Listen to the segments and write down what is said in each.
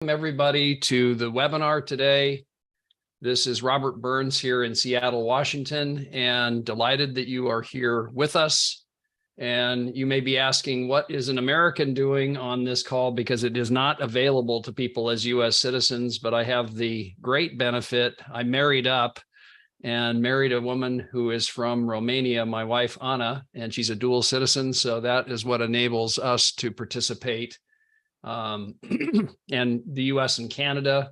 Welcome everybody to the webinar today. This is Robert Burns here in Seattle, Washington, and delighted that you are here with us. And you may be asking, what is an American doing on this call? Because it is not available to people as US citizens, but I have the great benefit. I married up and married a woman who is from Romania, my wife, Anna, and she's a dual citizen. So that is what enables us to participate. And the US and Canada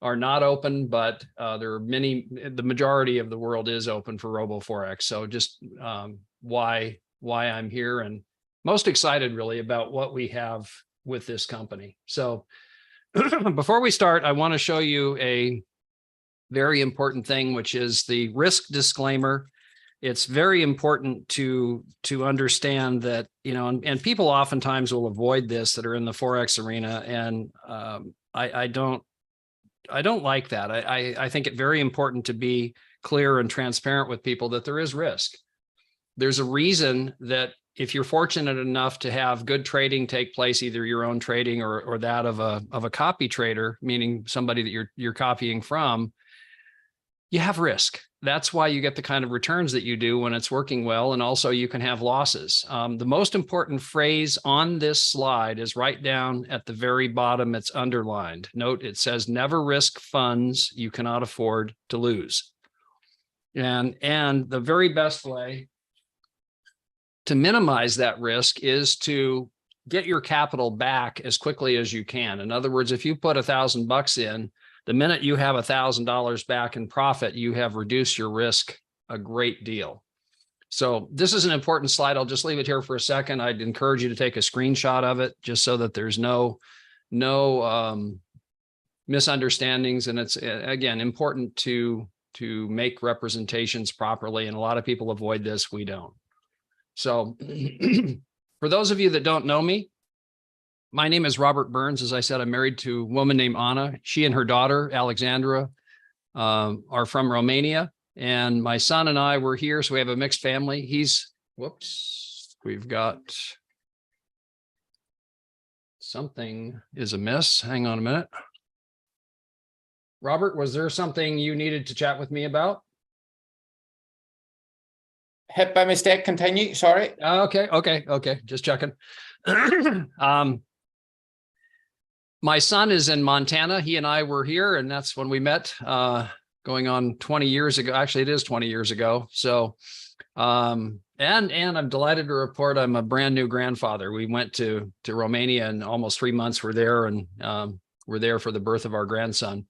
are not open, but there are the majority of the world is open for RoboForex. So just why I'm here and most excited really about what we have with this company. So before we start, I want to show you a very important thing, which is the risk disclaimer. It's very important to understand that, and people oftentimes will avoid this that are in the Forex arena. And I don't like that. I think it very important to be clear and transparent with people that there is risk. There's a reason that if you're fortunate enough to have good trading take place, either your own trading or that of a copy trader, meaning somebody that you're copying from, you have risk. That's why you get the kind of returns that you do when it's working well. And also you can have losses. The most important phrase on this slide is right down at the very bottom. It's underlined. Note, it says, never risk funds you cannot afford to lose. And the very best way to minimize that risk is to get your capital back as quickly as you can. In other words, if you put $1,000 in, the minute you have $1,000 back in profit, you have reduced your risk a great deal. So this is an important slide. I'll just leave it here for a second. I'd encourage you to take a screenshot of it just so that there's no misunderstandings. And it's, again, important to make representations properly. And a lot of people avoid this. We don't. So for those of you that don't know me, my name is Robert Burns. As I said, I'm married to a woman named Anna. She and her daughter, Alexandra, are from Romania. And my son and I were here, so we have a mixed family. We've got something is amiss. Hang on a minute. Robert, was there something you needed to chat with me about? Hit by mistake, continue, sorry. Okay, just checking. My son is in Montana. He and I were here, and that's when we met, going on 20 years ago. Actually, it is 20 years ago. So, and I'm delighted to report I'm a brand new grandfather. We went to Romania, and almost 3 months we're there, and we're there for the birth of our grandson.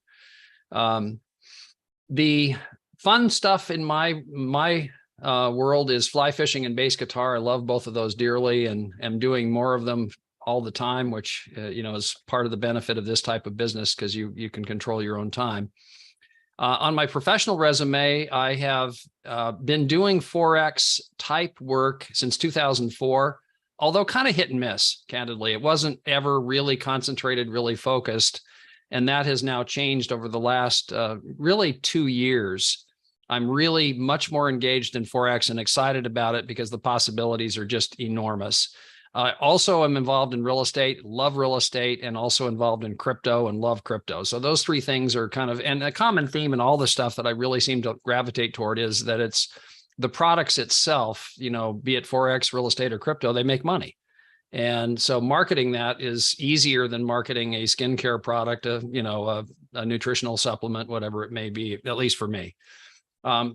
The fun stuff in my world is fly fishing and bass guitar. I love both of those dearly, and am doing more of them all the time, which, is part of the benefit of this type of business, because you can control your own time. On my professional resume, I have been doing Forex type work since 2004, although kind of hit and miss, candidly. It wasn't ever really concentrated, really focused. And that has now changed over the last really 2 years. I'm really much more engaged in Forex and excited about it because the possibilities are just enormous. Also, I'm involved in real estate, love real estate, and also involved in crypto and love crypto. So those three things are kind of, and a common theme in all the stuff that I really seem to gravitate toward is that it's the products itself, be it Forex, real estate, or crypto, they make money. And so marketing that is easier than marketing a skincare product, a nutritional supplement, whatever it may be, at least for me.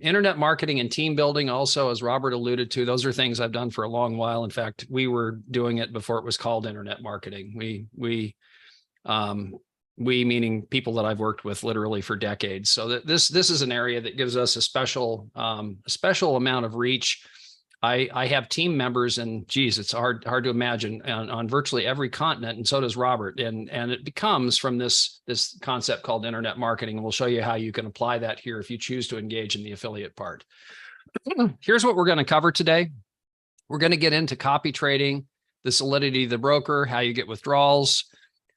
Internet marketing and team building also, as Robert alluded to, those are things I've done for a long while. In fact, we were doing it before it was called internet marketing. We meaning people that I've worked with literally for decades. So this is an area that gives us a special amount of reach. I have team members, and geez, it's hard to imagine, on virtually every continent, and so does Robert. And it comes from this concept called internet marketing. And we'll show you how you can apply that here if you choose to engage in the affiliate part. Here's what we're going to cover today. We're going to get into copy trading, the solidity of the broker, how you get withdrawals,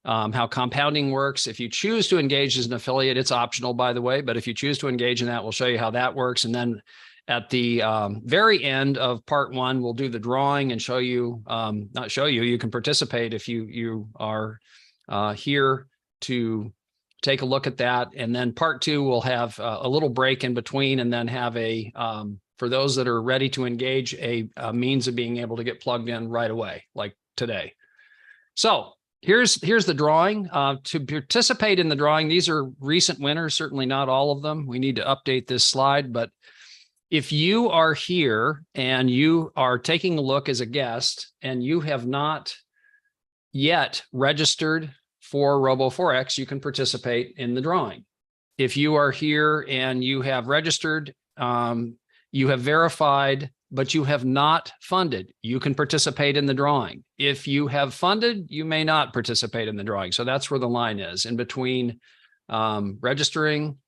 how compounding works. If you choose to engage as an affiliate, it's optional, by the way, but if you choose to engage in that, we'll show you how that works. And then at the very end of part one, we'll do the drawing and show you, you can participate if you are here to take a look at that. And then part 2, we'll have a little break in between, and then have a, for those that are ready to engage, a means of being able to get plugged in right away, like today. So here's the drawing. To participate in the drawing, these are recent winners, certainly not all of them. We need to update this slide, but if you are here and you are taking a look as a guest and you have not yet registered for Robo4X, you can participate in the drawing. If you are here and you have registered, you have verified, but you have not funded, you can participate in the drawing. If you have funded, you may not participate in the drawing. So that's where the line is, in between registering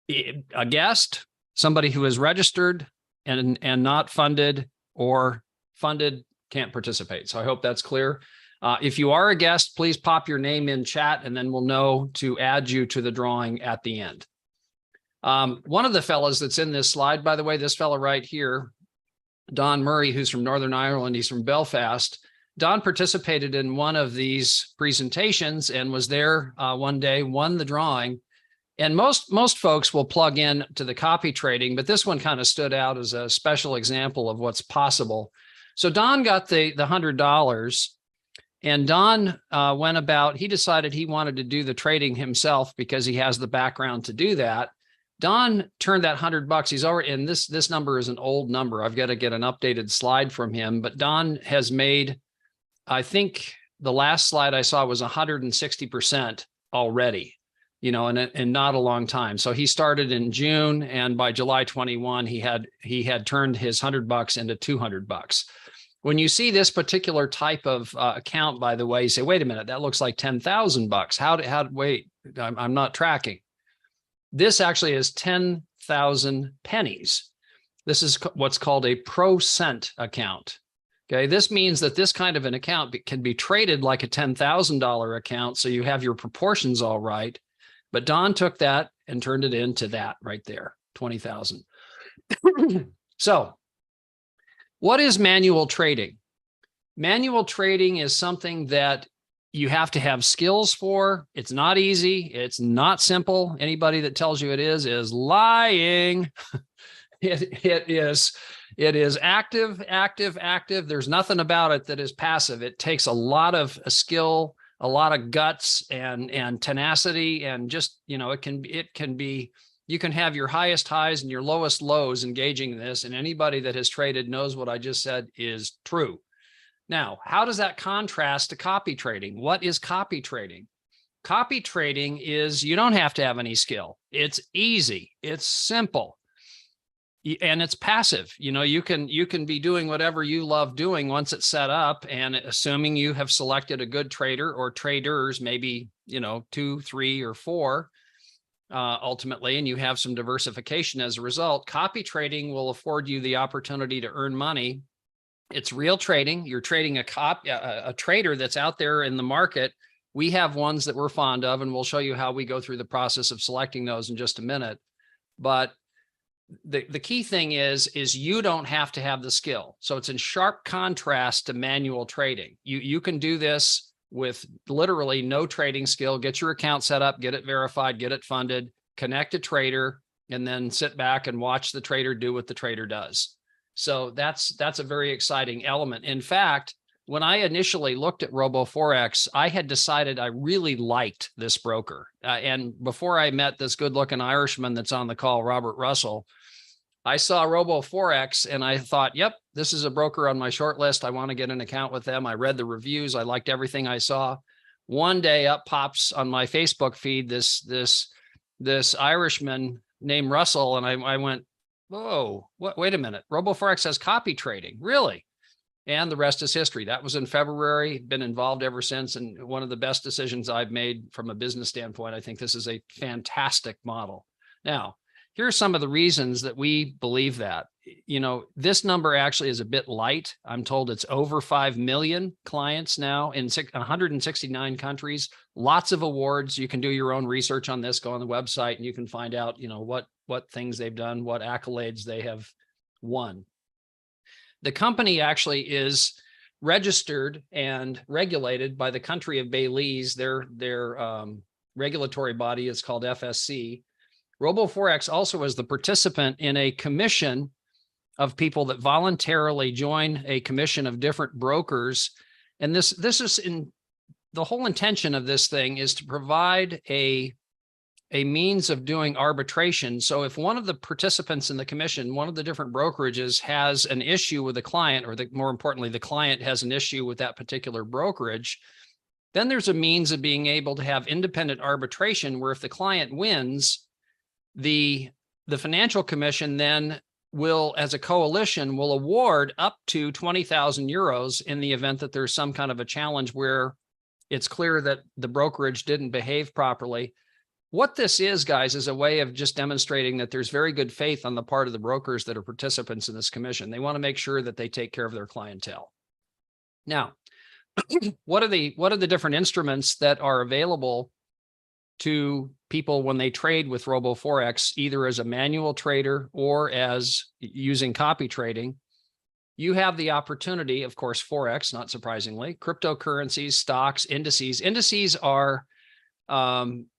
a guest, somebody who is registered and not funded, or funded can't participate. So I hope that's clear. If you are a guest, please pop your name in chat, and then we'll know to add you to the drawing at the end. One of the fellows that's in this slide, by the way, this fellow right here, Don Murray, who's from Northern Ireland, he's from Belfast. Don participated in one of these presentations and was there one day, won the drawing. And most folks will plug in to the copy trading, but this one kind of stood out as a special example of what's possible. So Don got the $100, and Don went about, he decided he wanted to do the trading himself because he has the background to do that. Don turned that $100. He's already, and this number is an old number. I've got to get an updated slide from him, but Don has made, I think the last slide I saw was 160% already, you know, and not a long time. So he started in June, and by July 21, he had turned his $100 into $200. When you see this particular type of account, by the way, you say, wait a minute, that looks like $10,000. Wait, I'm not tracking. This actually is 10,000 pennies. This is what's called a pro-cent account. Okay, this means that this kind of an account can be traded like a $10,000 account, so you have your proportions all right. But Don took that and turned it into that right there, 20,000. So what is manual trading? Manual trading is something that you have to have skills for. It's not easy. It's not simple. Anybody that tells you it is lying. It is active. There's nothing about it that is passive. It takes a lot of skill, a lot of guts and tenacity, and just, you know, it can be, you can have your highest highs and your lowest lows engaging this, and anybody that has traded knows what I just said is true. Now, how does that contrast to copy trading? What is copy trading? Copy trading is, you don't have to have any skill. It's easy. It's simple. And it's passive. You know, you can be doing whatever you love doing once it's set up, and assuming you have selected a good trader or traders, maybe, you know, 2, 3, or 4, ultimately, and you have some diversification as a result. Copy trading will afford you the opportunity to earn money. It's real trading. You're trading a trader that's out there in the market. We have ones that we're fond of, and we'll show you how we go through the process of selecting those in just a minute. But the key thing is you don't have to have the skill. So it's in sharp contrast to manual trading. You can do this with literally no trading skill. Get your account set up, get it verified, get it funded, connect a trader, and then sit back and watch the trader do what the trader does. So that's a very exciting element. In fact, when I initially looked at Robo4X, I had decided I really liked this broker. And before I met this good-looking Irishman that's on the call, Robert Russell, I saw Robo4X and I thought, yep, this is a broker on my short list. I want to get an account with them. I read the reviews. I liked everything I saw. One day up pops on my Facebook feed this Irishman named Russell, and I went, whoa, wait a minute. Robo4X has copy trading, really? And the rest is history. That was in February, been involved ever since. And one of the best decisions I've made from a business standpoint. I think this is a fantastic model. Now, here are some of the reasons that we believe that. You know, this number actually is a bit light. I'm told it's over 5 million clients now in 169 countries, lots of awards. You can do your own research on this, go on the website, and you can find out, you know, what things they've done, what accolades they have won. The company actually is registered and regulated by the country of Belize. Their regulatory body is called FSC. RoboForex also is the participant in a commission of people that voluntarily join a commission of different brokers. And this is in the whole intention of this thing is to provide a means of doing arbitration. So if one of the participants in the commission, one of the different brokerages has an issue with the client, or more importantly, the client has an issue with that particular brokerage, then there's a means of being able to have independent arbitration where if the client wins, the financial commission then will, as a coalition, will award up to 20,000 euros in the event that there's some kind of a challenge where it's clear that the brokerage didn't behave properly. What this is, guys, is a way of just demonstrating that there's very good faith on the part of the brokers that are participants in this commission. They want to make sure that they take care of their clientele. Now, what are the different instruments that are available to people when they trade with RoboForex, either as a manual trader or as using copy trading? You have the opportunity, of course, Forex, not surprisingly, cryptocurrencies, stocks, indices. Indices are,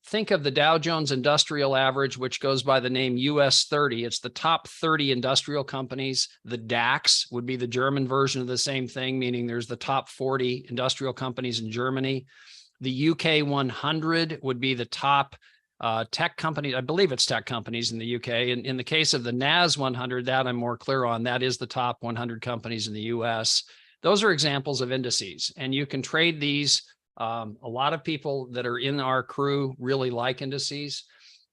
think of the Dow Jones Industrial Average, which goes by the name US 30. It's the top 30 industrial companies. The DAX would be the German version of the same thing, meaning there's the top 40 industrial companies in Germany. The UK 100 would be the top tech companies. I believe it's tech companies in the UK. And in the case of the NAS 100, that I'm more clear on, that is the top 100 companies in the US. Those are examples of indices, and you can trade these. A lot of people that are in our crew really like indices.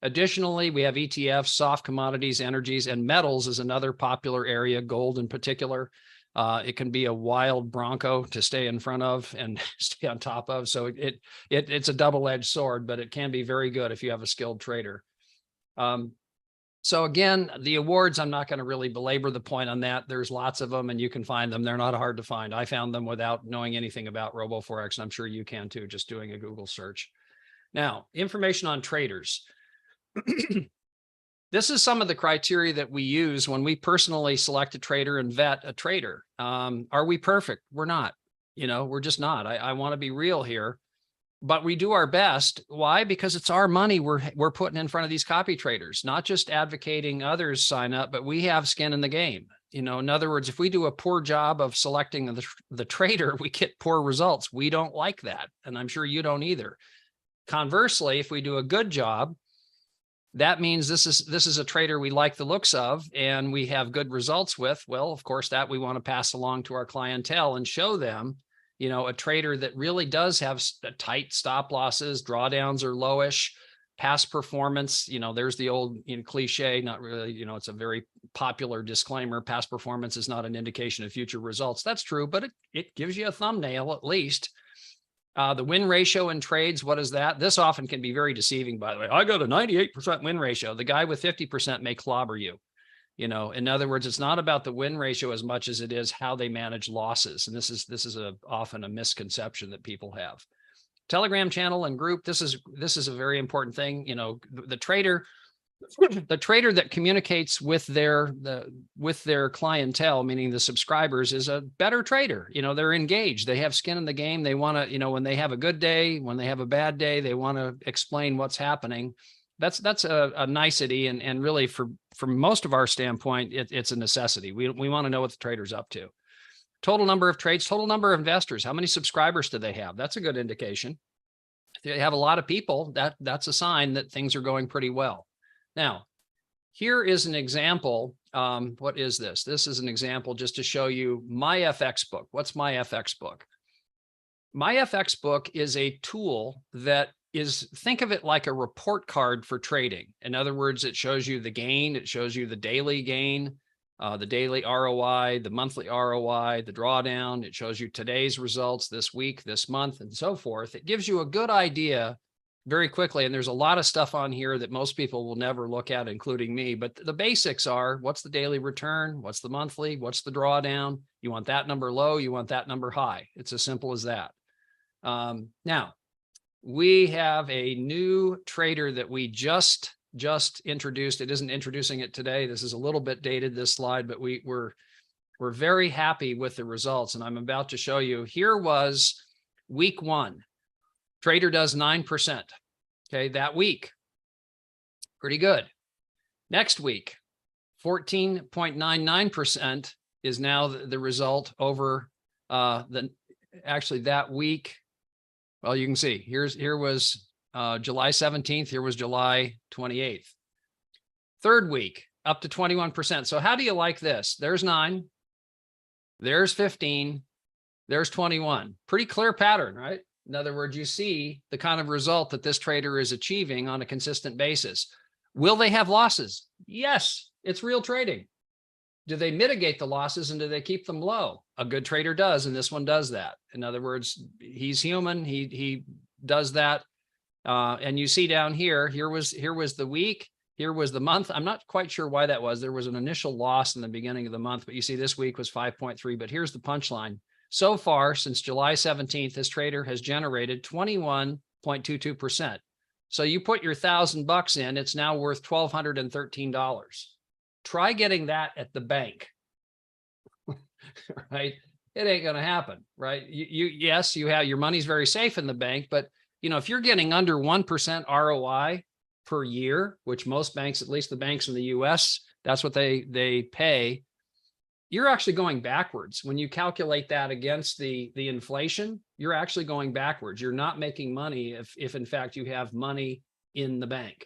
Additionally, we have ETFs, soft commodities, energies, and metals is another popular area, gold in particular. It can be a wild bronco to stay in front of and stay on top of. So it's a double-edged sword, but it can be very good if you have a skilled trader. So again, the awards, I'm not going to really belabor the point on that. There's lots of them and you can find them. They're not hard to find. I found them without knowing anything about RoboForex, and I'm sure you can too, just doing a Google search. Now, information on traders. This is some of the criteria that we use when we personally select a trader and vet a trader. Are we perfect? We're not. We're just not. I want to be real here, but we do our best. Why? Because it's our money we're putting in front of these copy traders, not just advocating others sign up, but we have skin in the game. In other words, if we do a poor job of selecting the trader, we get poor results. We don't like that, and I'm sure you don't either. Conversely, if we do a good job, that means this is a trader we like the looks of and we have good results with. Well, of course, that we want to pass along to our clientele and show them, a trader that really does have tight stop losses, drawdowns are lowish, past performance. There's the old cliche, not really, it's a very popular disclaimer. Past performance is not an indication of future results. That's true, but it gives you a thumbnail at least. The win ratio in trades, what is that? This often can be very deceiving, by the way. I got a 98% win ratio. The guy with 50% may clobber you. In other words, it's not about the win ratio as much as it is how they manage losses. And this is often a misconception that people have. Telegram channel and group. This is a very important thing. The trader that communicates with their clientele, meaning the subscribers, is a better trader. They're engaged. They have skin in the game. They want to, when they have a good day, when they have a bad day, they want to explain what's happening. That's a nicety. And really from most of our standpoint, it's a necessity. We want to know what the trader's up to. Total number of trades, total number of investors. How many subscribers do they have? That's a good indication. If they have a lot of people, that's a sign that things are going pretty well. Now, here is an example. What is this? This is an example just to show you my FX book. What's my FX book? My FX book is a tool that think of it like a report card for trading. In other words, it shows you the gain. It shows you the daily gain, the daily ROI, the monthly ROI, the drawdown. It shows you today's results, this week, this month, and so forth. It gives you a good idea very quickly. And there's a lot of stuff on here that most people will never look at, including me. But the basics are, what's the daily return? What's the monthly? What's the drawdown? You want that number low. You want that number high. It's as simple as that. Now, we have a new trader that we just introduced. It isn't introducing it today. This is a little bit dated, this slide, but we're We're very happy with the results, and I'm about to show you. Here was week 1. Trader does 9%. Okay, that week. Pretty good. Next week, 14.99% is now the result over actually that week. Well, you can see here was July 17th. Here was July 28th. Third week, up to 21%. So how do you like this? There's 9. There's 15. There's 21. Pretty clear pattern, right? In other words, you see the kind of result that this trader is achieving on a consistent basis. Will they have losses? Yes, it's real trading. Do they mitigate the losses and do they keep them low? A good trader does, and this one does that. In other words, he's human. He does that. And you see down here, here was the week. Here was the month. I'm not quite sure why that was. There was an initial loss in the beginning of the month, but you see this week was 5.3. But here's the punchline. So far, since July 17th, this trader has generated 21.22%. So you put your $1,000 in, it's now worth $1,213. Try getting that at the bank, right? It ain't going to happen, right? Yes, you have your money's very safe in the bank, but if you're getting under 1% ROI per year, which most banks, at least the banks in the US, that's what they pay, you're actually going backwards. When you calculate that against the inflation, you're actually going backwards. You're not making money if in fact you have money in the bank.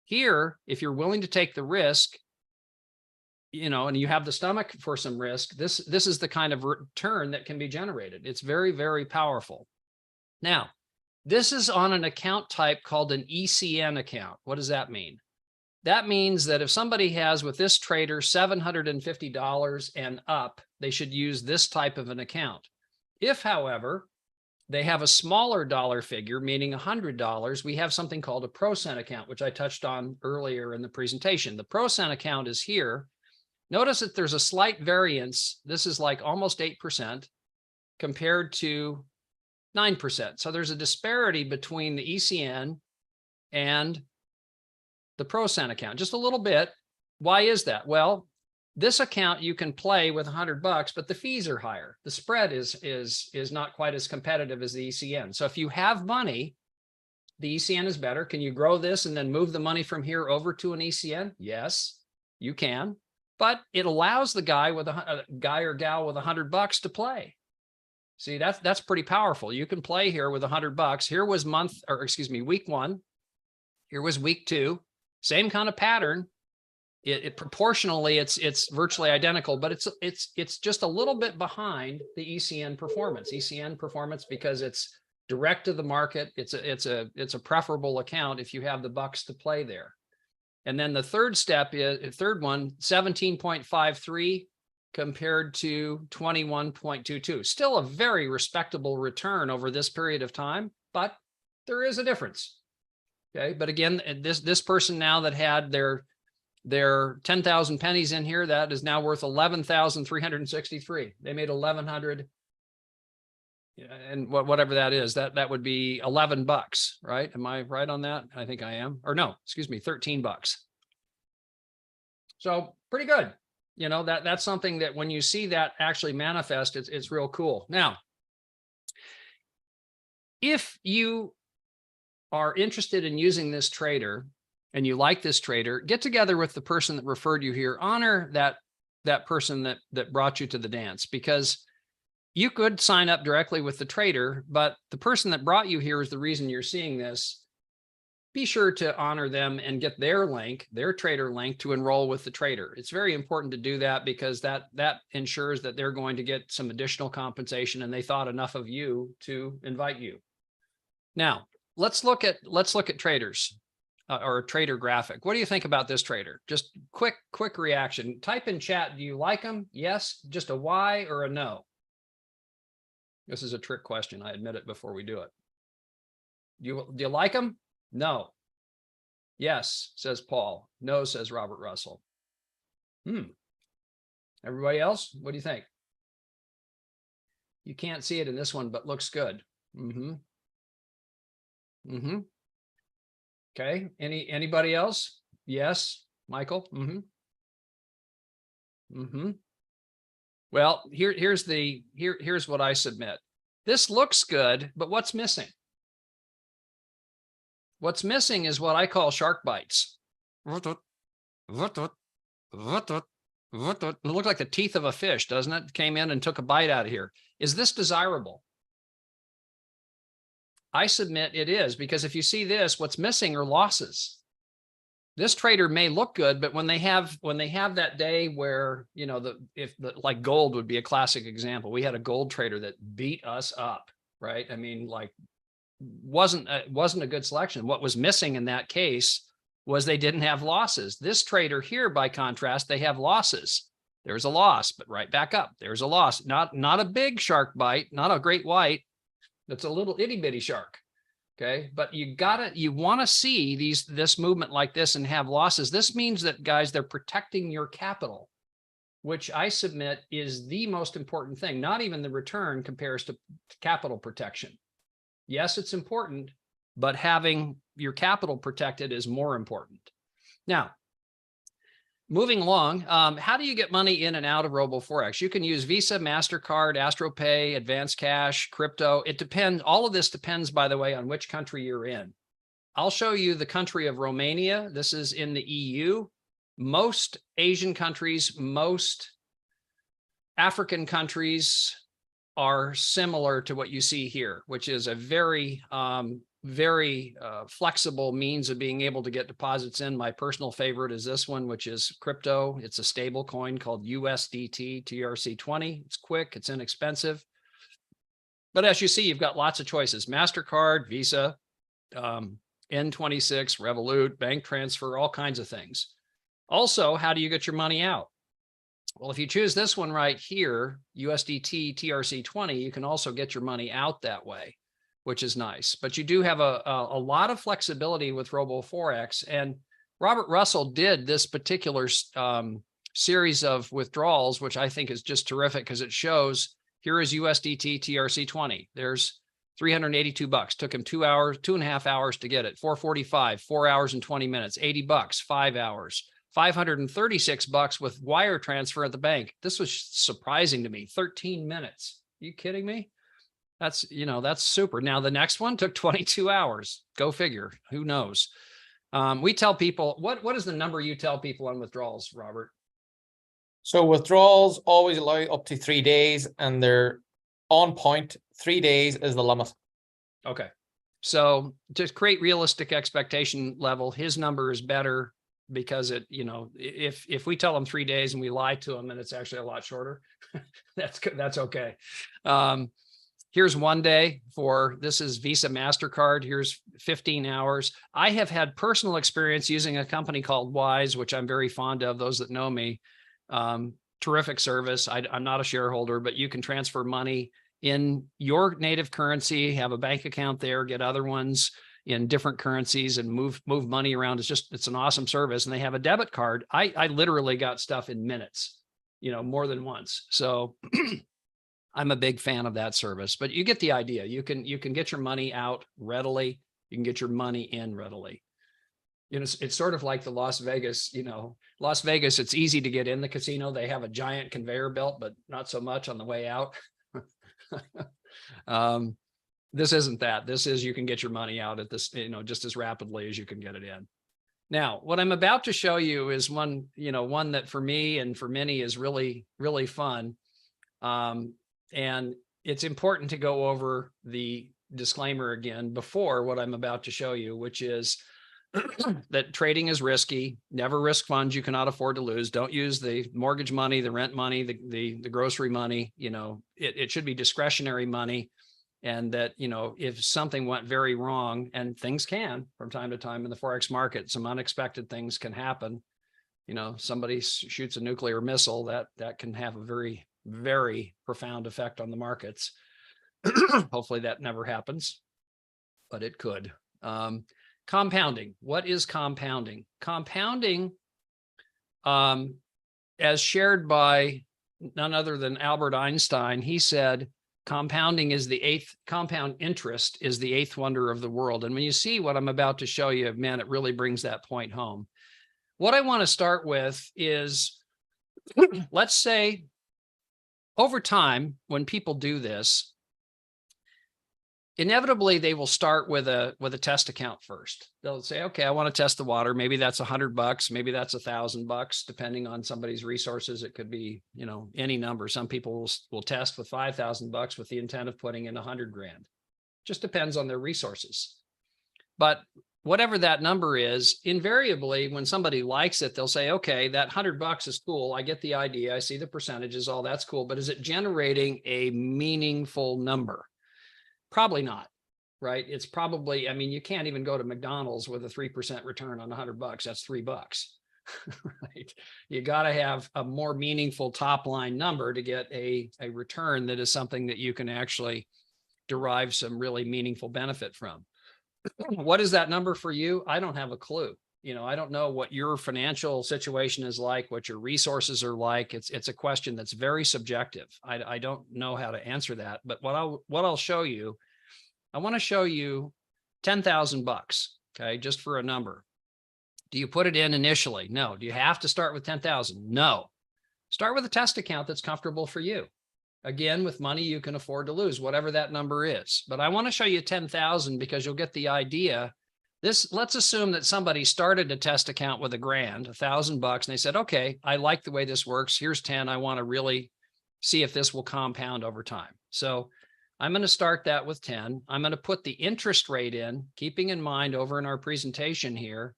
Here, if you're willing to take the risk, and you have the stomach for some risk, this is the kind of return that can be generated. It's very, very powerful. Now, this is on an account type called an ECN account. What does that mean? That means that if somebody has with this trader $750 and up, they should use this type of an account. If, however, they have a smaller dollar figure, meaning $100, we have something called a ProCent account, which I touched on earlier in the presentation. The ProCent account is here. Notice that there's a slight variance. This is like almost 8% compared to 9%. So there's a disparity between the ECN and the ProCent account, just a little bit. Why is that? Well, this account you can play with $100, but the fees are higher. The spread is not quite as competitive as the ECN. So if you have money, the ECN is better. Can you grow this and then move the money from here over to an ECN? Yes, you can, but it allows the guy with a guy or gal with $100 to play. See, that's pretty powerful. You can play here with $100. Here was week 1. Here was week 2. Same kind of pattern. It proportionally, it's virtually identical, but it's just a little bit behind the ECN performance. ECN performance, because it's direct to the market. It's a preferable account if you have the bucks to play there. And then the third step is third one, 17.53 compared to 21.22. Still a very respectable return over this period of time, but there is a difference. Okay, but again, this person now that had their 10,000 pennies in here, that is now worth 11,363. They made 1,100, and whatever that is, that would be $11, right? Am I right on that? I think I am. Or no, excuse me, $13. So pretty good. That's something that when you see that actually manifest, it's real cool. Now, if you are interested in using this trader and you like this trader, get together with the person that referred you here. Honor that person that brought you to the dance, because you could sign up directly with the trader, but the person that brought you here is the reason you're seeing this. Be sure to honor them and get their link, their trader link, to enroll with the trader. It's very important to do that, because that ensures that they're going to get some additional compensation and they thought enough of you to invite you. Now, let's look at traders or a trader graphic. What do you think about this trader? Just quick reaction. Type in chat. Do you like them? Yes. Just a Y or a no? This is a trick question. I admit it before we do it. Do you like them? No. Yes, says Paul. No, says Robert Russell. Everybody else, what do you think? You can't see it in this one, but looks good. Okay. Anybody else? Yes. Michael. Well, here's what I submit. This looks good, but what's missing? What's missing is what I call shark bites. It looked like the teeth of a fish, doesn't it? Came in and took a bite out of here. Is this desirable? I submit it is, because if you see this, what's missing are losses. This trader may look good, but when they have that day where, you know, like gold would be a classic example. We had a gold trader that beat us up, right? I mean, like wasn't a good selection. What was missing in that case was they didn't have losses. This trader here, by contrast, they have losses. There's a loss, but right back up. There's a loss. Not a big shark bite, not a great white. That's a little itty bitty shark. Okay, but you want to see this movement like this and have losses. This means that, guys, they're protecting your capital, which I submit is the most important thing. Not even the return compares to capital protection. Yes, it's important, but having your capital protected is more important. Now, moving along, how do you get money in and out of Robo4X? You can use Visa, MasterCard, AstroPay, Advanced Cash, crypto. It depends. All of this depends, by the way, on which country you're in. I'll show you the country of Romania. This is in the EU. Most Asian countries, most African countries are similar to what you see here, which is a very flexible means of being able to get deposits in. My personal favorite is this one, which is crypto. It's a stable coin called USDT TRC20. It's quick, it's inexpensive. But as you see, you've got lots of choices: MasterCard, Visa, N26, Revolut, bank transfer, all kinds of things. Also, how do you get your money out? Well, if you choose this one right here, USDT TRC20, you can also get your money out that way, which is nice. But you do have a lot of flexibility with Robo4X. And Robert Russell did this particular series of withdrawals, which I think is just terrific, because it shows here is USDT TRC20. There's $382. Took him 2 hours, 2.5 hours to get it. 445, 4 hours and 20 minutes. $80, 5 hours. $536 with wire transfer at the bank. This was surprising to me. 13 minutes. Are you kidding me? That's super. Now, the next one took 22 hours. Go figure. Who knows? We tell people, what is the number you tell people on withdrawals, Robert? So withdrawals always allow up to 3 days, and they're on point. 3 days is the limit. Okay. So to create realistic expectation level, his number is better, because if we tell them 3 days and we lie to them and it's actually a lot shorter, that's okay. Here's 1 day this is Visa, MasterCard. Here's 15 hours. I have had personal experience using a company called Wise, which I'm very fond of, those that know me. Terrific service. I'm not a shareholder, but you can transfer money in your native currency, have a bank account there, get other ones in different currencies, and move money around. It's an awesome service. And they have a debit card. I literally got stuff in minutes, more than once. So I'm a big fan of that service, but you get the idea. You can get your money out readily. You can get your money in readily. It's sort of like the Las Vegas, Las Vegas, it's easy to get in the casino. They have a giant conveyor belt, but not so much on the way out. This isn't that. This is, you can get your money out at this, just as rapidly as you can get it in. Now, what I'm about to show you is one that for me and for many is really, really fun. And it's important to go over the disclaimer again before what I'm about to show you, which is that trading is risky. Never risk funds you cannot afford to lose. Don't use the mortgage money, the rent money, the grocery money. It should be discretionary money. And that, if something went very wrong, and things can from time to time in the Forex market, some unexpected things can happen. Somebody shoots a nuclear missile, that can have a very, very profound effect on the markets. Hopefully that never happens, but it could. Compounding. What is compounding? Compounding, as shared by none other than Albert Einstein, he said, compound interest is the eighth wonder of the world. And when you see what I'm about to show you, man, it really brings that point home. What I want to start with is, let's say over time, when people do this, inevitably they will start with a test account first. They'll say, okay, I want to test the water. Maybe that's $100, maybe that's $1,000, depending on somebody's resources. It could be, you know, any number. Some people will test with $5,000 with the intent of putting in 100 grand. Just depends on their resources. But whatever that number is, invariably, when somebody likes it, they'll say, okay, that $100 is cool. I get the idea. I see the percentages, all that's cool. But is it generating a meaningful number? Probably not, right? It's probably, I mean, you can't even go to McDonald's with a 3% return on $100. That's $3, right? You got to have a more meaningful top line number to get a return that is something that you can actually derive some really meaningful benefit from. What is that number for you? I don't have a clue. You know, I don't know what your financial situation is like, what your resources are like. It's a question that's very subjective. I don't know how to answer that, but what I'll show you, I want to show you $10,000, okay, just for a number. Do you put it in initially? No. Do you have to start with 10,000? No. Start with a test account that's comfortable for you. Again, with money you can afford to lose, whatever that number is. But I want to show you 10,000 because you'll get the idea. Let's assume that somebody started a test account with $1,000, $1,000, and they said, okay, I like the way this works. Here's 10. I want to really see if this will compound over time. So I'm going to start that with 10. I'm going to put the interest rate in, keeping in mind over in our presentation here,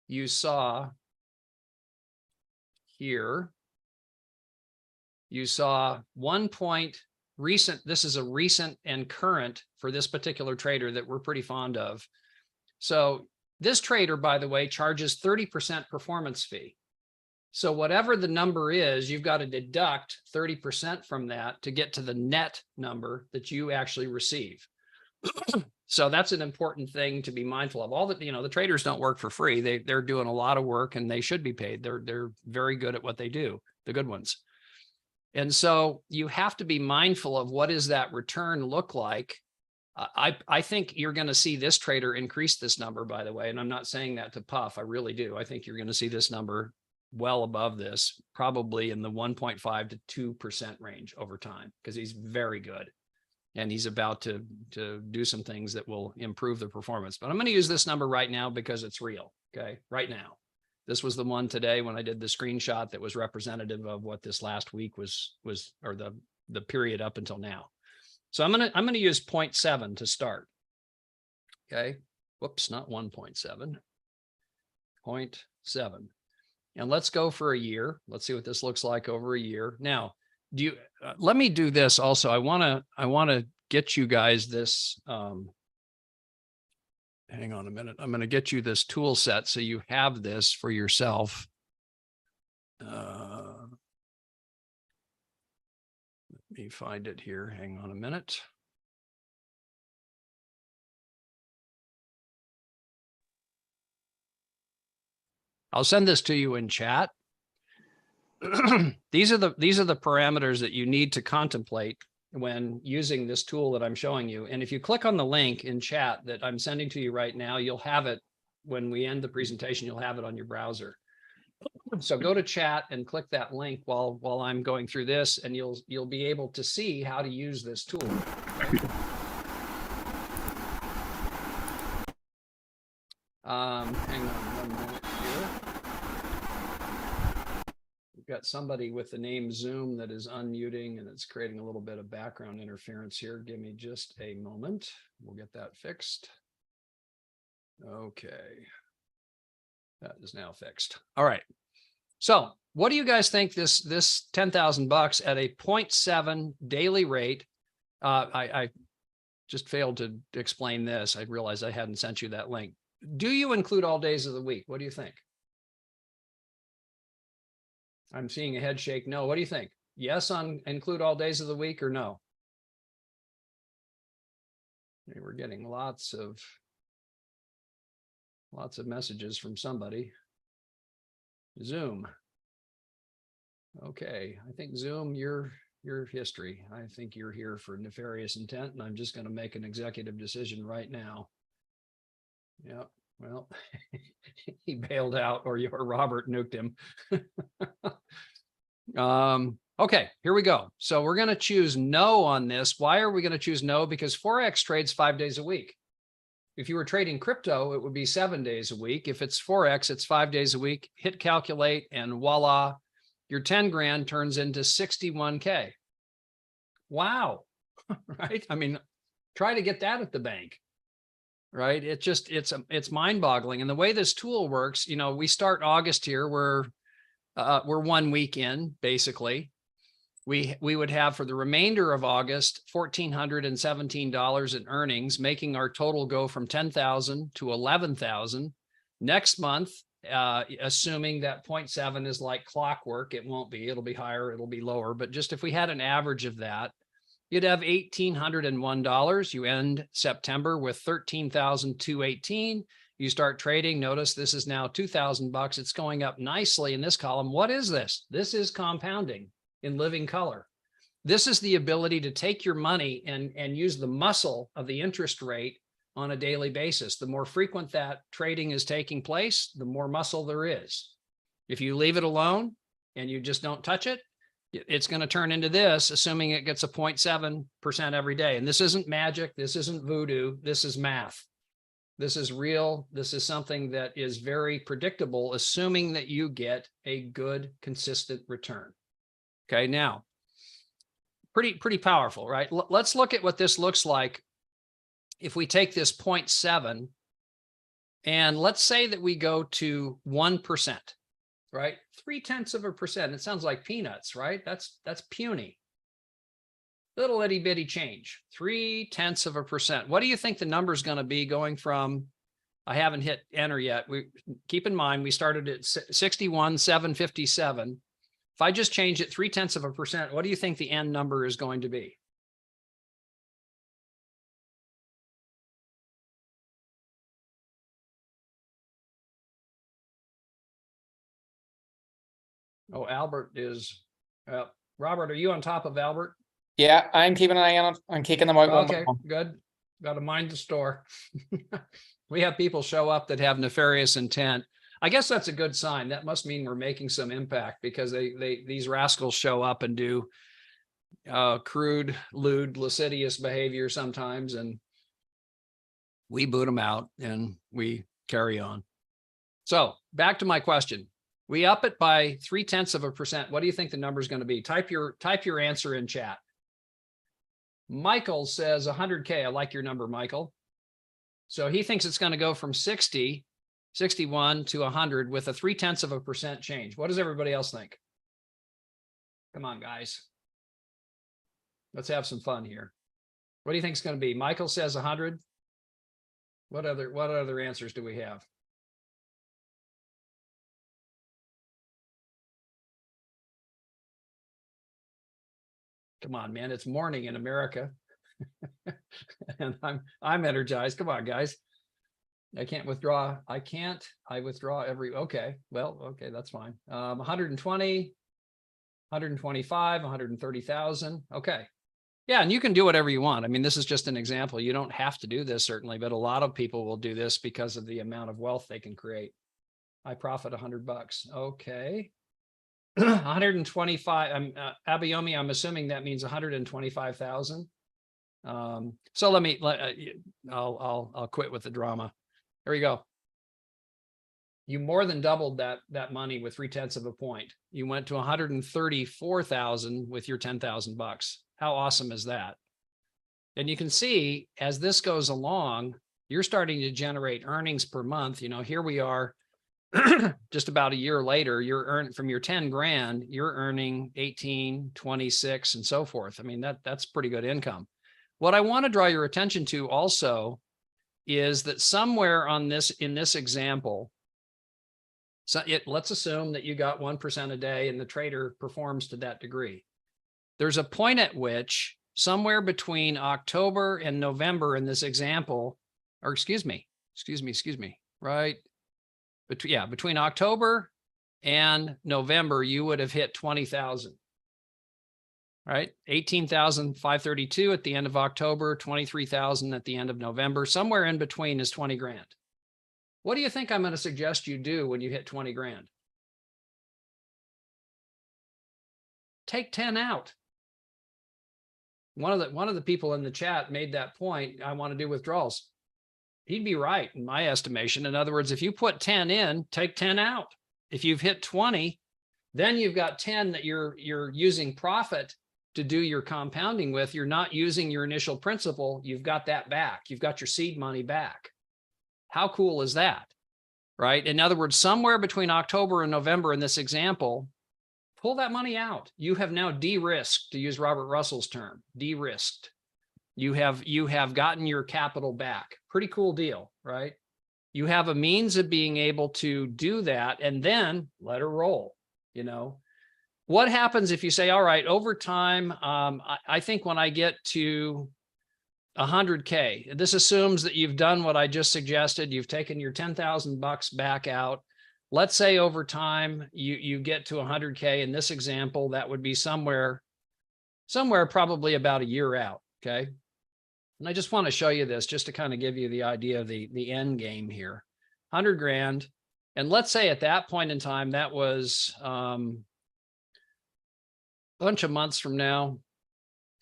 you saw here, you saw 1 point recent. This is a recent and current for this particular trader that we're pretty fond of. So this trader, by the way, charges 30% performance fee. So whatever the number is, you've got to deduct 30% from that to get to the net number that you actually receive. So that's an important thing to be mindful of. All that, you know, the traders don't work for free. They're doing a lot of work and they should be paid. They're very good at what they do, the good ones. And so you have to be mindful of what does that return look like. I think you're going to see this trader increase this number, by the way, and I'm not saying that to puff. I really do. I think you're going to see this number well above this, probably in the 1.5 to 2% range over time, because he's very good. And he's about to do some things that will improve the performance. But I'm going to use this number right now because it's real. Okay, right now. This was the one today when I did the screenshot that was representative of what this last week was, or the period up until now. So I'm gonna use 0.7 to start. Okay, whoops, not 1.7, 0.7. And let's go for a year. Let's see what this looks like over a year. Now, let me do this also. I want to get you guys this. Hang on a minute. I'm going to get you this tool set so you have this for yourself. Let me find it here. Hang on a minute. I'll send this to you in chat. These are the parameters that you need to contemplate when using this tool that I'm showing you. And if you click on the link in chat that I'm sending to you right now, you'll have it when we end the presentation. You'll have it on your browser. So go to chat and click that link while I'm going through this, and you'll be able to see how to use this tool. Hang on 1 minute here. We've got somebody with the name Zoom that is unmuting, and it's creating a little bit of background interference here. Give me just a moment. We'll get that fixed. Okay. That is now fixed. All right. So what do you guys think this $10,000 at a 0.7 daily rate? I just failed to explain this. I realized I hadn't sent you that link. Do you include all days of the week? What do you think? I'm seeing a head shake. No. What do you think? Yes on include all days of the week or no? Okay, we're getting lots of messages from somebody. Zoom. Okay, I think Zoom, your history. I think you're here for nefarious intent, and I'm just going to make an executive decision right now. Yeah, well, he bailed out, or Robert nuked him. Okay, here we go. So we're going to choose no on this. Why are we going to choose no? Because Forex trades 5 days a week. If you were trading crypto, it would be 7 days a week. If it's Forex, it's 5 days a week. Hit calculate and voila, your 10 grand turns into 61K. Wow. Right? I mean, try to get that at the bank. Right? It's mind-boggling. And the way this tool works, you know, we start August here. We're 1 week in, basically. We would have for the remainder of August $1,417 in earnings, making our total go from 10,000 to 11,000. Next month, assuming that 0.7 is like clockwork, it won't be. It'll be higher, it'll be lower. But just if we had an average of that, you'd have $1,801. You end September with $13,218. You start trading. Notice this is now $2,000. It's going up nicely in this column. What is this? This is compounding in living color. This is the ability to take your money and use the muscle of the interest rate on a daily basis. The more frequent that trading is taking place, the more muscle there is. If you leave it alone and you just don't touch it, it's going to turn into this, assuming it gets a 0.7% every day. And this isn't magic. This isn't voodoo. This is math. This is real. This is something that is very predictable, assuming that you get a good, consistent return. Okay, now, pretty powerful, right? Let's look at what this looks like if we take this 0.7 and let's say that we go to 1%, right? 0.3%. It sounds like peanuts, right? That's puny. Little itty bitty change, 0.3%. What do you think the number is going to be going from? I haven't hit enter yet. We keep in mind we started at 61,757. If I just change it 0.3%, what do you think the end number is going to be? Oh, Albert is, Robert, are you on top of Albert? Yeah, I'm keeping an eye on it. I'm kicking them out one by Okay, one. good. Got to mind the store. We have people show up that have nefarious intent. I guess that's a good sign. That must mean we're making some impact because these rascals show up and do crude, lewd, lascivious behavior sometimes, and we boot them out and we carry on. So back to my question. We up it by 0.3%. What do you think the number is going to be? Type your answer in chat. Michael says 100K. I like your number, Michael. So he thinks it's going to go from 61 to 100 with a 0.3% change. What does everybody else think? Come on, guys. Let's have some fun here. What do you think it's going to be? Michael says 100. What other answers do we have? Come on, man. It's morning in America. And I'm energized. Come on, guys. I can't withdraw. I withdraw every, okay. Well, okay, that's fine. 120, 125, 130,000. Okay. Yeah, and you can do whatever you want. I mean, this is just an example. You don't have to do this, certainly, but a lot of people will do this because of the amount of wealth they can create. I profit $100. Okay. 125. Abayomi, I'm assuming that means 125,000. So I'll quit with the drama. There you go. You more than doubled that money with 0.3 point. You went to 134,000 with your $10,000. How awesome is that? And you can see as this goes along, you're starting to generate earnings per month. You know, here we are just about a year later, you're earning from your 10 grand, you're earning 18, 26 and so forth. I mean, that's pretty good income. What I want to draw your attention to also is that somewhere on this, in this example, so let's assume that you got 1% a day and the trader performs to that degree. There's a point at which somewhere between October and November in this example, or excuse me, right? Between October and November, you would have hit 20,000, right? 18,532 at the end of October, 23,000 at the end of November. Somewhere in between is 20 grand. What do you think I'm going to suggest you do when you hit 20 grand? take 10 out. One of the people in the chat made that point. I want to do withdrawals. He'd be right in my estimation. In other words, if you put 10 in, take 10 out. If you've hit 20, then you've got 10 that you're using profit to do your compounding with. You're not using your initial principal. You've got that back. You've got your seed money back. How cool is that? Right? In other words, somewhere between October and November in this example, pull that money out. You have now de-risked, to use Robert Russell's term, de-risked. You have gotten your capital back. Pretty cool deal, right? You have a means of being able to do that and then let her roll. You know, what happens if you say, all right, over time, I think when I get to 100K, this assumes that you've done what I just suggested. You've taken your $10,000 back out. Let's say over time you get to 100K. In this example, that would be somewhere probably about a year out. Okay. And I just want to show you this just to kind of give you the idea of the end game here. 100 grand. And let's say at that point in time, that was a bunch of months from now,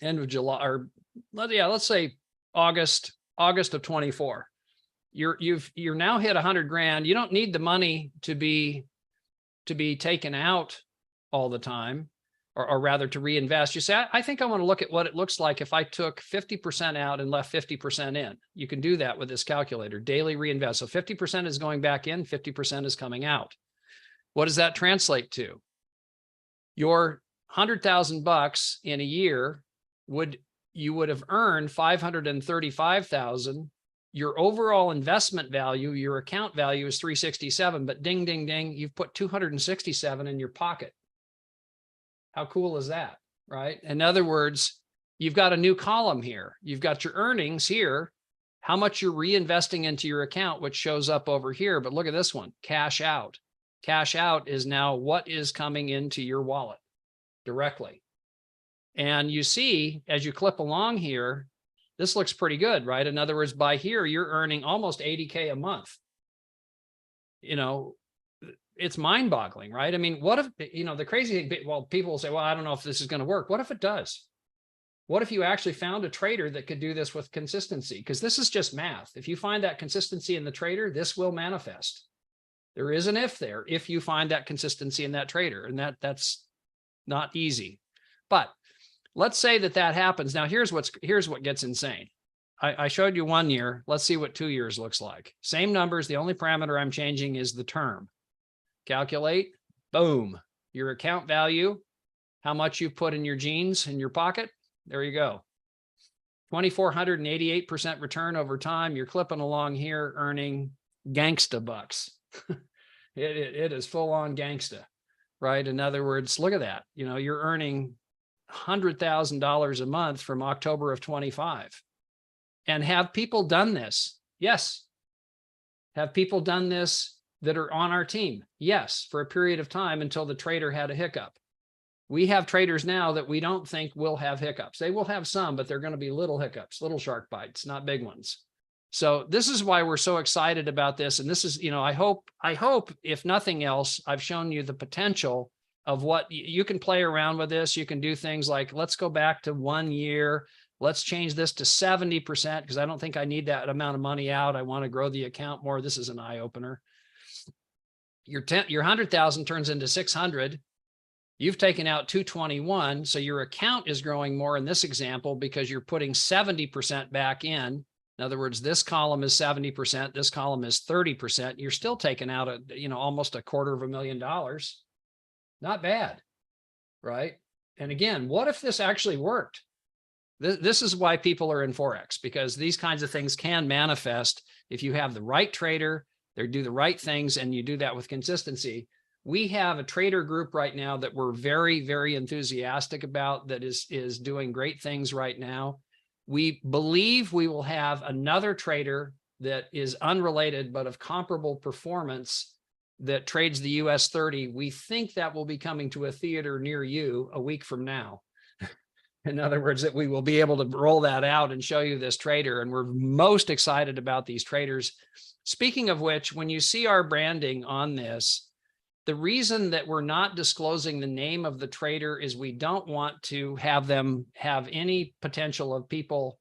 end of July, or let's say August of 24. You're now hit 100 grand. You don't need the money to be taken out all the time, or rather to reinvest. You say, I think I want to look at what it looks like if I took 50% out and left 50% in. You can do that with this calculator, daily reinvest. So 50% is going back in, 50% is coming out. What does that translate to? Your $100,000 in a year you would have earned $535,000. Your overall investment value, your account value is 367, but ding, ding, ding, you've put 267 in your pocket. How cool is that, right? In other words, you've got a new column here. You've got your earnings here, how much you're reinvesting into your account, which shows up over here. But look at this one, cash out. Cash out is now what is coming into your wallet directly. And you see, as you clip along here, this looks pretty good, right? In other words, by here, you're earning almost 80K a month. You know, it's mind-boggling, right? I mean, what if, you know, the crazy thing, well, people will say, well, I don't know if this is going to work. What if it does? What if you actually found a trader that could do this with consistency? Because this is just math. If you find that consistency in the trader, this will manifest. There is an if there, if you find that consistency in that trader, and that's not easy. But let's say that happens. Now, here's what gets insane. I showed you 1 year. Let's see what 2 years looks like. Same numbers. The only parameter I'm changing is the term. Calculate, boom, your account value, how much you put in your jeans in your pocket. There you go. 2,488% return over time. You're clipping along here, earning gangsta bucks. It is full on gangsta, right? In other words, look at that. You know, you're earning $100,000 a month from October of 25. And have people done this? Yes. Have people done this that are on our team? Yes, for a period of time until the trader had a hiccup. We have traders now that we don't think will have hiccups. They will have some, but they're going to be little hiccups, little shark bites, not big ones. So this is why we're so excited about this. And this is, you know, I hope if nothing else, I've shown you the potential of what you can play around with this. You can do things like, let's go back to 1 year. Let's change this to 70% because I don't think I need that amount of money out. I want to grow the account more. This is an eye opener. Your 100,000 turns into 600. You've taken out 221. So your account is growing more in this example because you're putting 70% back in. In other words, this column is 70%. This column is 30%. You're still taking out almost $250,000. Not bad, right? And again, what if this actually worked? This is why people are in Forex, because these kinds of things can manifest if you have the right trader, they do the right things, and you do that with consistency. We have a trader group right now that we're very, very enthusiastic about that is doing great things right now. We believe we will have another trader that is unrelated but of comparable performance that trades the US 30. We think that will be coming to a theater near you a week from now. In other words, that we will be able to roll that out and show you this trader. And we're most excited about these traders. Speaking of which, when you see our branding on this, The reason that we're not disclosing the name of the trader is we don't want to have them have any potential of people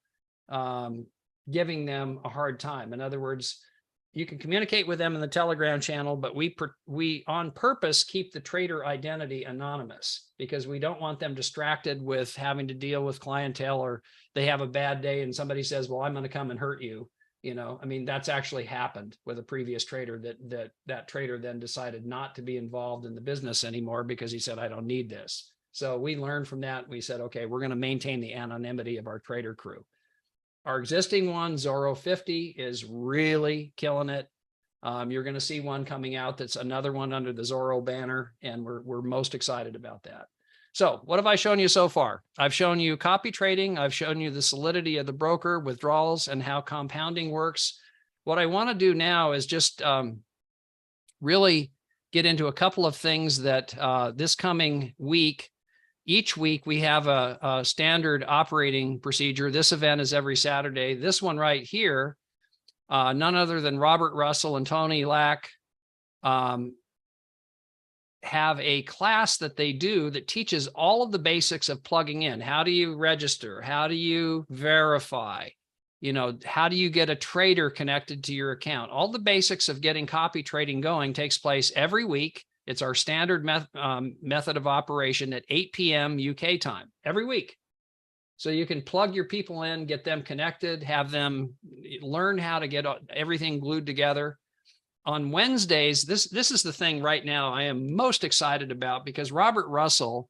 giving them a hard time. In other words, you can communicate with them in the Telegram channel, but we on purpose keep the trader identity anonymous because we don't want them distracted with having to deal with clientele, or they have a bad day and somebody says, well, I'm going to come and hurt you. You know, I mean, that's actually happened with a previous trader that trader then decided not to be involved in the business anymore because he said, I don't need this. So we learned from that. We said, okay, we're going to maintain the anonymity of our trader crew. Our existing one, Zorro 50, is really killing it. You're going to see one coming out that's another one under the Zorro banner, and we're most excited about that. So what have I shown you so far? I've shown you copy trading. I've shown you the solidity of the broker, withdrawals, and how compounding works. What I want to do now is just really get into a couple of things that this coming week, each week we have a standard operating procedure. This event is every Saturday. This one right here, none other than Robert Russell and Tony Lack have a class that they do that teaches all of the basics of plugging in. How do you register? How do you verify? You know, how do you get a trader connected to your account? All the basics of getting copy trading going takes place every week. It's our standard method of operation at 8 p.m. UK time every week. So you can plug your people in, get them connected, have them learn how to get everything glued together. On Wednesdays, this is the thing right now I am most excited about, because Robert Russell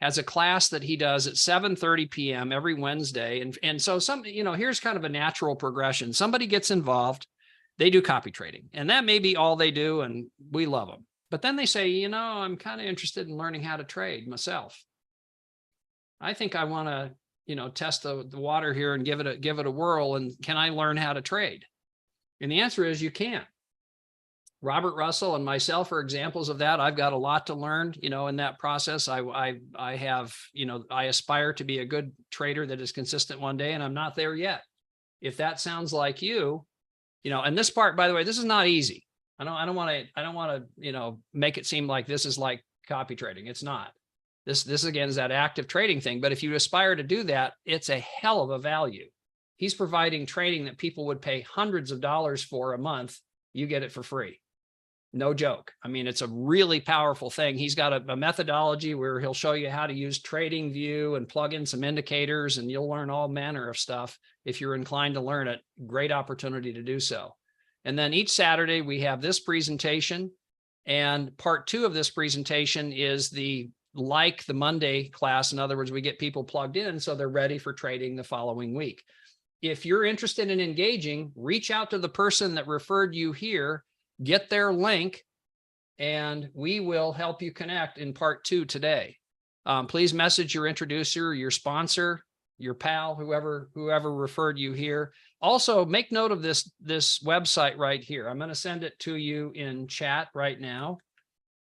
has a class that he does at 7:30 p.m. every Wednesday. And so here's kind of a natural progression. Somebody gets involved, they do copy trading, and that may be all they do, and we love them. But then they say, I'm kind of interested in learning how to trade myself. I think I want to, test the water here and give it a whirl. And can I learn how to trade? And the answer is you can. Robert Russell and myself are examples of that. I've got a lot to learn, in that process. I have, I aspire to be a good trader that is consistent one day, and I'm not there yet. If that sounds like you, and this part, by the way, this is not easy. I don't want to, make it seem like this is like copy trading. It's not. This again is that active trading thing. But if you aspire to do that, it's a hell of a value. He's providing trading that people would pay hundreds of dollars for a month. You get it for free. No joke. I mean, it's a really powerful thing. He's got a methodology where he'll show you how to use Trading View and plug in some indicators, and you'll learn all manner of stuff. If you're inclined to learn it, great opportunity to do so. And then each Saturday we have this presentation, and part 2 of this presentation is the Monday class. In other words, we get people plugged in so they're ready for trading the following week. If you're interested in engaging, reach out to the person that referred you here, get their link, and we will help you connect in part 2 today. Please message your introducer, your sponsor, your pal, whoever referred you here. Also, make note of this website right here. I'm going to send it to you in chat right now.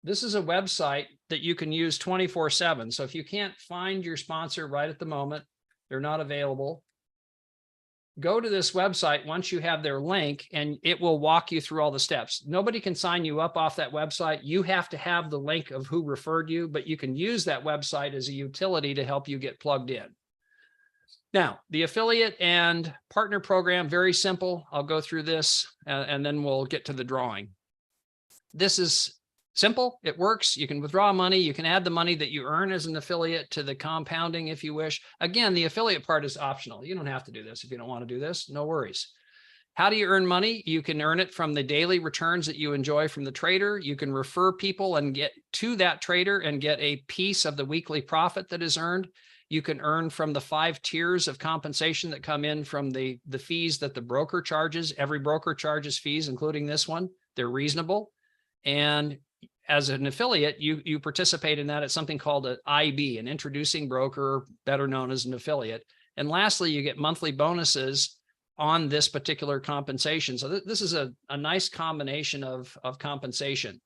This is a website that you can use 24/7. So if you can't find your sponsor right at the moment, they're not available, go to this website once you have their link, and it will walk you through all the steps. Nobody can sign you up off that website. You have to have the link of who referred you, but you can use that website as a utility to help you get plugged in. Now, the affiliate and partner program, very simple. I'll go through this and then we'll get to the drawing. This is simple. It works. You can withdraw money. You can add the money that you earn as an affiliate to the compounding if you wish. Again, the affiliate part is optional. You don't have to do this if you don't want to do this. No worries. How do you earn money? You can earn it from the daily returns that you enjoy from the trader. You can refer people and get to that trader and get a piece of the weekly profit that is earned. You can earn from the 5 tiers of compensation that come in from the fees that the broker charges. Every broker charges fees, including this one. They're reasonable. And as an affiliate, you participate in that at something called an IB, an introducing broker, better known as an affiliate. And lastly, you get monthly bonuses on this particular compensation. So this is a nice combination of compensation.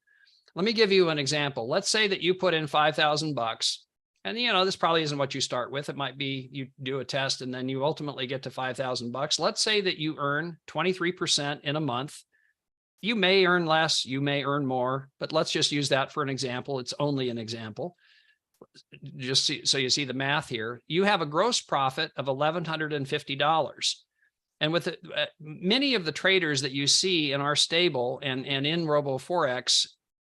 Let me give you an example. Let's say that you put in $5,000. And, this probably isn't what you start with. It might be you do a test and then you ultimately get to $5,000. Let's say that you earn 23% in a month. You may earn less, you may earn more, but let's just use that for an example. It's only an example. Just so you see the math here. You have a gross profit of $1,150. And with many of the traders that you see in our stable and in Robo4X,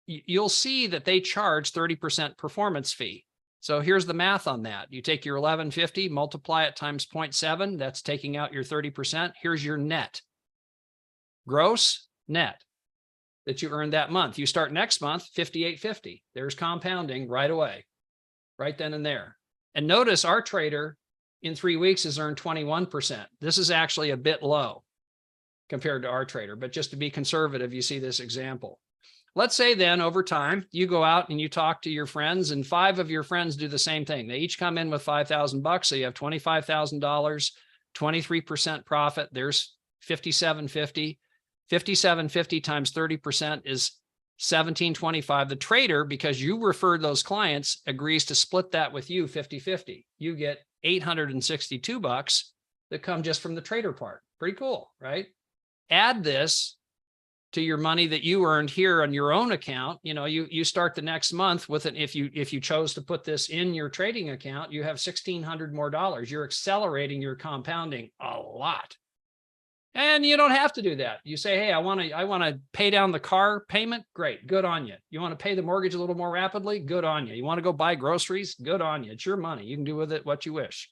you'll see that they charge 30% performance fee. So here's the math on that. You take your 1150, multiply it times 0.7. That's taking out your 30%. Here's your net. Gross, net that you earned that month. You start next month, 5850. There's compounding right away, right then and there. And notice our trader in 3 weeks has earned 21%. This is actually a bit low compared to our trader, but just to be conservative, you see this example. Let's say then over time, you go out and you talk to your friends and 5 of your friends do the same thing. They each come in with $5,000. So you have $25,000, 23% profit. There's 5750. 5750 times 30% is 1725. The trader, because you referred those clients, agrees to split that with you 50-50. You get $862 that come just from the trader part. Pretty cool, right? Add this to your money that you earned here on your own account. You know, you start the next month with it. If you chose to put this in your trading account, you have $1,600 more dollars. You're accelerating your compounding a lot. And you don't have to do that. You say, hey, I want to pay down the car payment. Great. Good on you. You want to pay the mortgage a little more rapidly? Good on you. You want to go buy groceries? Good on you. It's your money. You can do with it what you wish.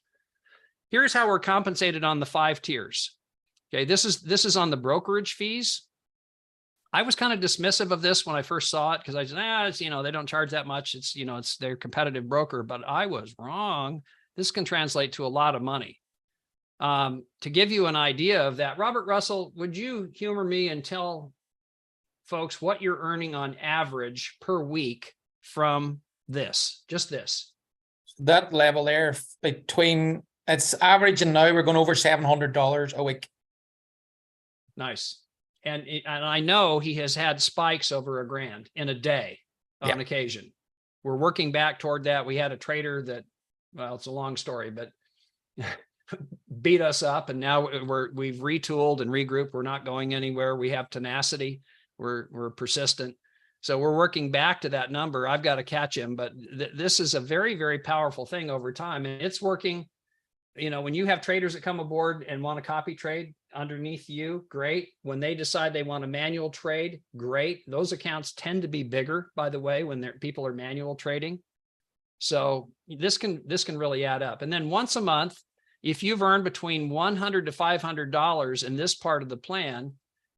Here's how we're compensated on the 5 tiers. Okay. This is on the brokerage fees. I was kind of dismissive of this when I first saw it because I said, it's, they don't charge that much. It's, it's their competitive broker, but I was wrong. This can translate to a lot of money. To give you an idea of that, Robert Russell, would you humor me and tell folks what you're earning on average per week from this, just this? That level there between, it's average and now we're going over $700 a week. Nice. And I know he has had spikes over $1,000 in a day on occasion. We're working back toward that. We had a trader that, well, it's a long story, but beat us up, and now we've retooled and regrouped. We're not going anywhere. We have tenacity. We're persistent. So we're working back to that number. I've got to catch him, but this is a very, very powerful thing over time, and it's working. When you have traders that come aboard and want to copy trade underneath you, great. When they decide they want a manual trade, great. Those accounts tend to be bigger, by the way, when people are manual trading. So this can really add up. And then once a month, if you've earned between $100 to $500 in this part of the plan,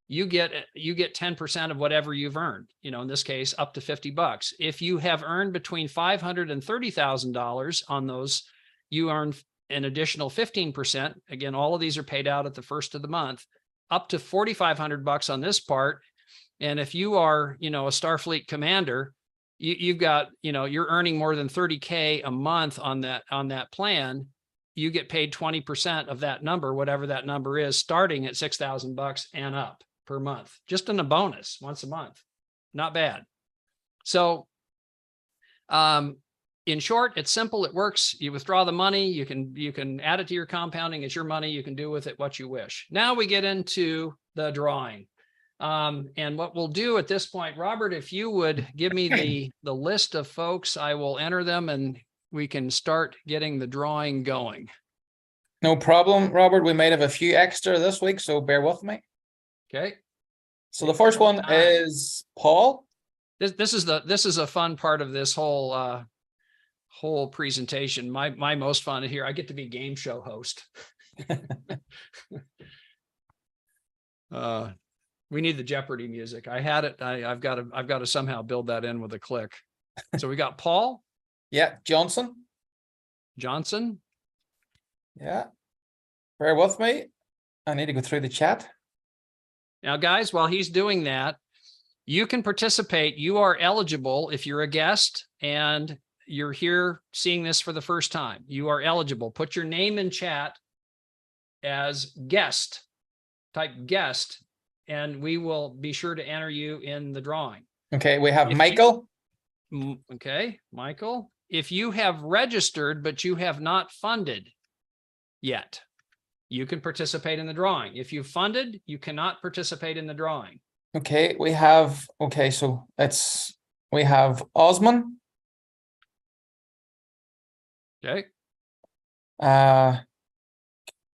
you get 10% of whatever you've earned. In this case, up to $50. If you have earned between $500 and $30,000 on those, you earn an additional 15%. Again, all of these are paid out at the first of the month, up to $4,500 on this part. And if you are, a Starfleet commander, you've got, you're earning more than $30K a month on that plan. You get paid 20% of that number, whatever that number is, starting at $6,000 and up per month, just in a bonus once a month. Not bad. So, in short, it's simple. It works. You withdraw the money. You can add it to your compounding. It's your money. You can do with it what you wish. Now we get into the drawing. And what we'll do at this point, Robert, if you would give me the list of folks, I will enter them and we can start getting the drawing going. No problem, Robert. We might have a few extra this week, so bear with me. Okay. So the first one is Paul. This is a fun part of this whole presentation. My most fun here. I get to be game show host. We need the Jeopardy music. I had it. I've got to somehow build that in with a click. So we got Paul. Yeah, Johnson. Yeah. Bear with me. I need to go through the chat. Now, guys, while he's doing that, you can participate. You are eligible if you're a guest and you're here seeing this for the first time. You are eligible. Put your name in chat as guest. Type guest, and we will be sure to enter you in the drawing. Okay, we have Michael. Okay, Michael. If you have registered, but you have not funded yet, you can participate in the drawing. If you've funded, you cannot participate in the drawing. Okay, we have, okay, so we have Osman, Okay.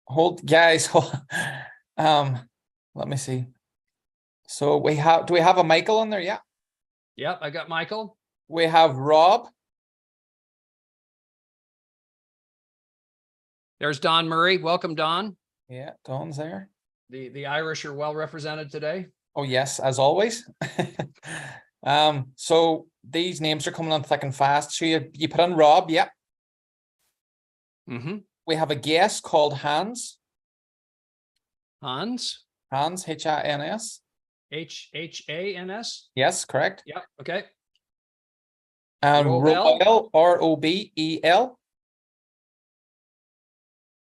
hold, guys, let me see. So do we have a Michael in there? Yeah. Yep, I got Michael. We have Rob. There's Don Murray. Welcome, Don. Yeah, Don's there. The Irish are well represented today. Oh, yes, as always. So these names are coming on thick and fast. So you put in Rob, yeah. Mm-hmm. We have a guest called Hans. Hans. Hans, H-I-N-S. H-A-N-S. Yes, correct. Yep. Okay. And Robel. Robel, R-O-B-E-L.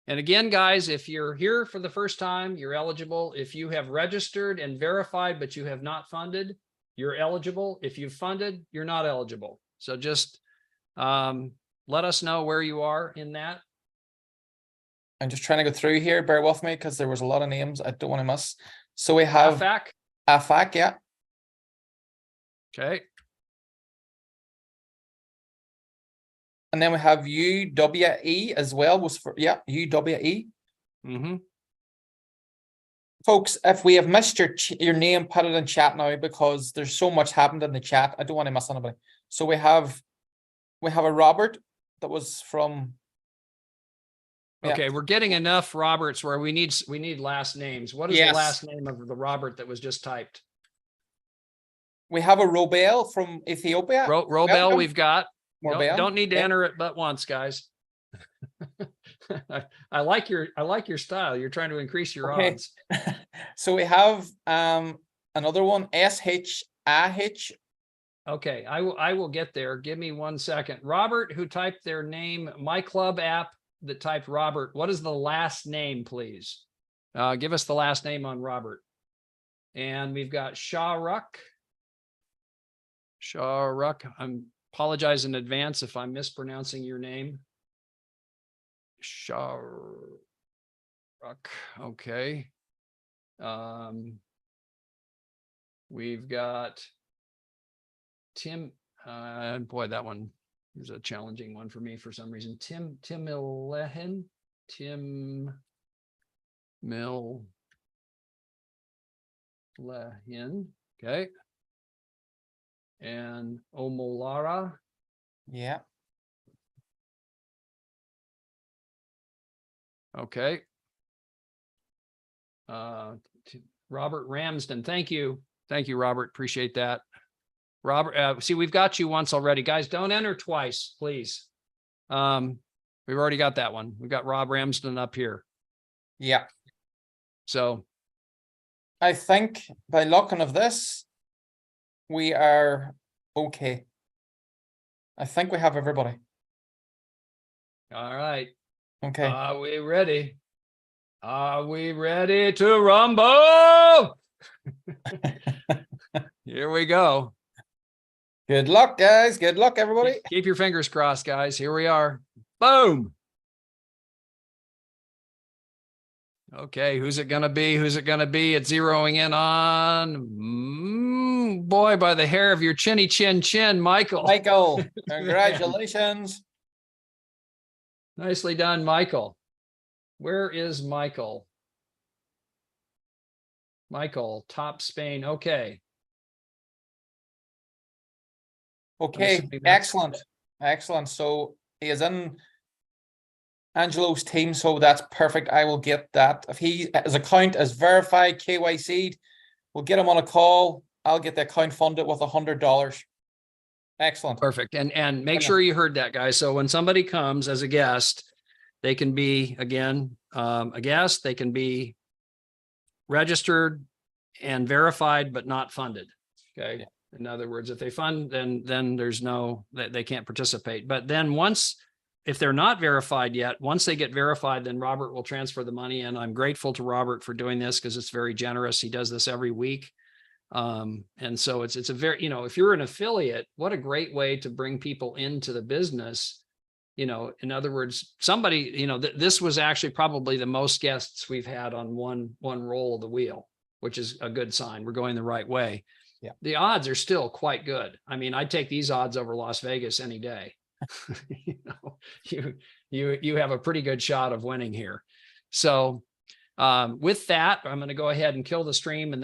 And again, guys, if you're here for the first time, you're eligible. If you have registered and verified, but you have not funded, you're eligible. If you've funded, you're not eligible. So just let us know where you are in that. I'm just trying to go through here. Bear with me because there was a lot of names I don't want to miss. So we have Afak, yeah. Okay. And then we have UWE as well. Was for, yeah, UWE. Mm-hmm. Folks, if we have missed your name, put it in chat now because there's so much happened in the chat. I don't want to miss anybody. So we have a Robert that was from. Yeah. Okay, we're getting enough Roberts where we need last names. What is the last name of the Robert that was just typed? We have a Robel from Ethiopia. Robel, we've got. Don't need to enter it but once, guys. I like your style. You're trying to increase your odds. So we have another one, S-H-I-H. Okay, I will get there. Give me 1 second. Robert, who typed their name, My Club app that typed Robert. What is the last name, please? Give us the last name on Robert. And we've got Shahrukh. I'm apologize in advance if I'm mispronouncing your name. Shahrukh. Okay. We've got Tim. Boy, that one is a challenging one for me for some reason. Tim Millehen. Okay. And Omolara. Yeah. Okay. Robert Ramsden. Thank you. Thank you, Robert. Appreciate that. Robert, see, we've got you once already. Guys, don't enter twice, please. We've already got that one. We've got Rob Ramsden up here. Yeah. So I think by looking of this, we are okay. I think we have everybody. All right. Okay. Are we ready? Are we ready to rumble? Here we go. Good luck, guys. Good luck, everybody. Keep your fingers crossed, guys. Here we are. Boom. Okay, who's it going to be? Who's it going to be? It's zeroing in on, boy, by the hair of your chinny chin, Michael. Michael, congratulations. Nicely done, Michael. Where is Michael? Michael, top Spain. Okay. Okay, excellent. Excellent. So he is in Angelo's team, so that's perfect. I will get that. If his account is verified, KYC'd, we'll get him on a call. I'll get the account funded with $100. Excellent. Perfect. And make sure you heard that, guys. So when somebody comes as a guest, they can be, again, a guest. They can be registered and verified, but not funded. Okay. Yeah. In other words, if they fund, then there's no, they can't participate. But then if they're not verified yet, once they get verified, then Robert will transfer the money. And I'm grateful to Robert for doing this because it's very generous. He does this every week. And so it's a very, if you're an affiliate, what a great way to bring people into the business. In other words, somebody, this was actually probably the most guests we've had on one roll of the wheel. which is a good sign. We're going the right way. Yeah. The odds are still quite good. I mean, I'd take these odds over Las Vegas any day. You have a pretty good shot of winning here. So with that, I'm going to go ahead and kill the stream and